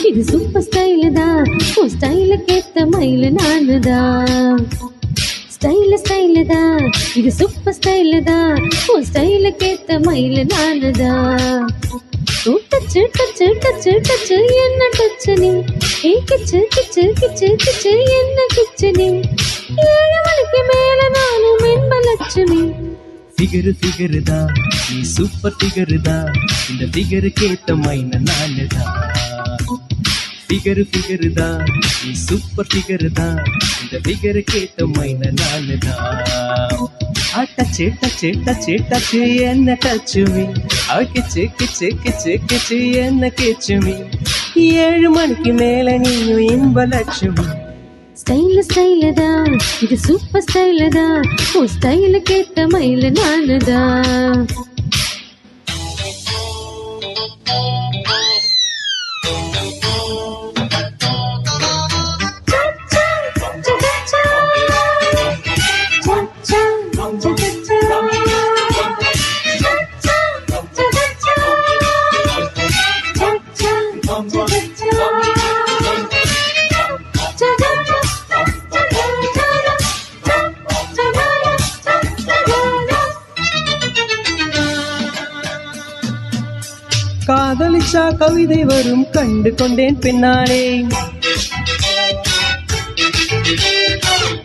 இது super style தான், உன் ஸ்டைலுக்கு ஏத்த மயிலு நானு தான். ஸ்டைலு ஸ்டைலு தான், இது சூப்பர் ஸ்டைலு தான், உன் ஸ்டைலுக்கு ஏத்த மயிலு நானு தான். டச்சு டச்சு டச்சு டச்சு என்ன டச்சு நீ, ஏ கிச்சு கிச்சு கிச்சு கிச்சு என்ன கிச்சு நீ, 7 மணிக்கு மேல நானும் என்பலட்சுமி. ஃபிகரு ஃபிகரு தான், நீ சூப்பர் ஃபிகரு தான், இந்த ஃபிகருக்கு ஏத்த மைன நானு தான். ஃபிகரு ஃபிகரு தான், நீ சூப்பர் ஃபிகரு தான், இந்த ஃபிகருக்கு ஏத்த மைன நானு தான். டச்சு டச்சு டச்சு டச்சு என்ன டச்சுமி, கிச்சு கிச்சு கிச்சு கிச்சு என்ன கிச்சுமி, 7 மணிக்கு மேல நீயும் இன்பலட்சுமி. ஸ்டைலு ஸ்டைலு தான், இது சூப்பர் ஸ்டைலு தான், உன் ஸ்டைலுக்கு ஏத்த மயிலு நானு தான். காதலிச்சா கவிதை வரும் கண்டு கொண்டேன் பின்னாலே,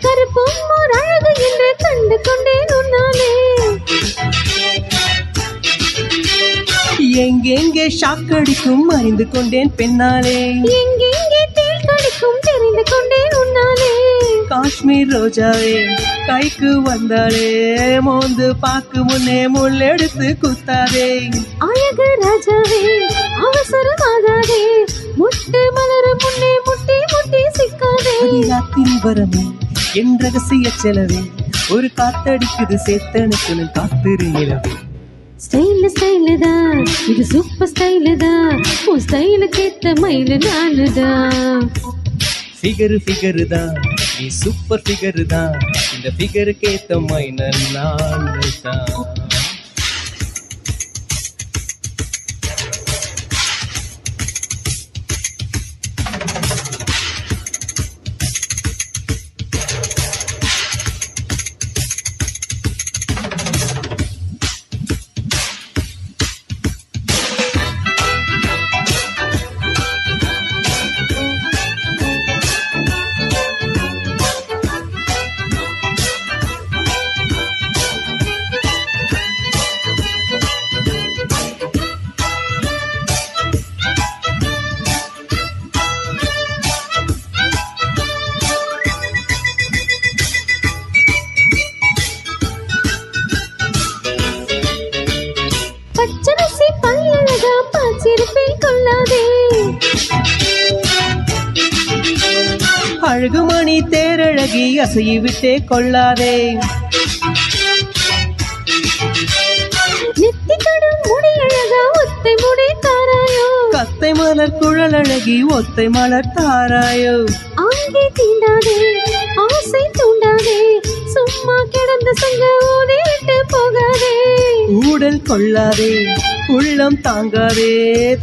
கருப்பும் ஓர் அழகு என்று கண்டு கொண்டேன் உன்னாலே. எங்கெங்கே ஷாக்கடிக்கும் அறிந்து கொண்டேன் பெண்ணாலே, எங்கெங்கே தேள் கடிக்கும் தெரிந்து கொண்டேன் உன்னாலே. காஷ்மீர் ரோஜாவே கைக்கு வந்தாலே, மோந்து பாக்கு முன்னே முள்ளெடுத்து குத்தாதே. அழகு ராஜாவே அவசரமாகாதே, முட்டு மலரும் முன்னே முட்டி முட்டி சிக்காதே. ராத்திரி வரமே என் ரகசிய செலவே, ஒரு காத்தடிக்குது சேத்தனுக்கு காத்திரு நிலவே. ஸ்டைலு ஸ்டைலு தான், இது சூப்பர் ஸ்டைலு தான், உன் ஸ்டைலுக்கு ஏத்த மயிலு நானு தான். ஃபிகரு ஃபிகரு தான், நீ சூப்பர் ஃபிகரு தான், இந்த ஃபிகருக்கு ஏத்த மைன நானு தான். பச்சரிசி பல்லழகா பாச்சிருப்பில் கொள்ளாதே, அழகுமணி தேரழகி அசையை விட்டே கொள்ளாதே. நெத்தி கடும் முடி அழகா ஒத்தை முடி தாராயோ, கத்தை மலர் குழல் அழகி ஒத்தை மலர் தாராயோ. ஆங்கே தீண்டாதே ஆசை தூண்டாதே, சும்மா கிடந்த சங்க ஊதிட்டு போகாதே. ஊடல் கொள்ளாதே உள்ளம் தாங்காதே,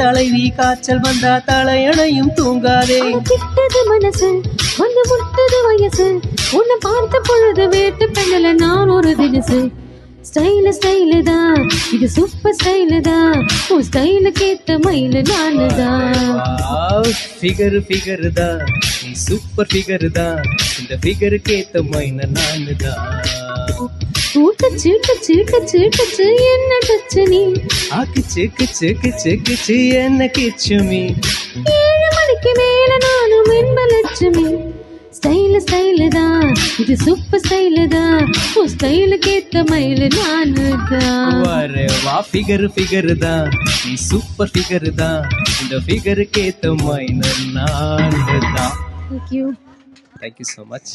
தலைவி காய்ச்சல் வந்தா தலையணையும் தூங்காதே. கிட்டது மனசு வந்து முட்டது வயசு, உன்னை பார்த்த பொழுது வேட்டு பெண்ணல நான் ஒரு தினசு. ஸ்டைலு ஸ்டைலு தான், இது சூப்பர் ஸ்டைலு தான், உன் ஸ்டைலுக்கு ஏத்த மயிலு நானு தான். ஃபிகரு ஃபிகரு தான், நீ சூப்பர் ஃபிகரு தான், இந்த ஃபிகருக்கு ஏத்த மைன நானு தான். டச்சு டச்சு டச்சு டச்சு என்ன டச்சு நீ, கிச்சு கிச்சு கிச்சு கிச்சு என்ன கிச்சுமி, 7 மணிக்கு மேல நானும் என்பலட்சுமி. ஸ்டைலு ஸ்டைலு தான், இது சூப்பர் ஸ்டைலு தான், உன் ஸ்டைலுக்கு ஏத்த மயிலு நானு தான். வா ஃபிகரு ஃபிகரு தான், நீ சூப்பர் ஃபிகரு தான், இந்த ஃபிகருக்கு ஏத்த மைன நானு தான். Thank you. Thank you so much.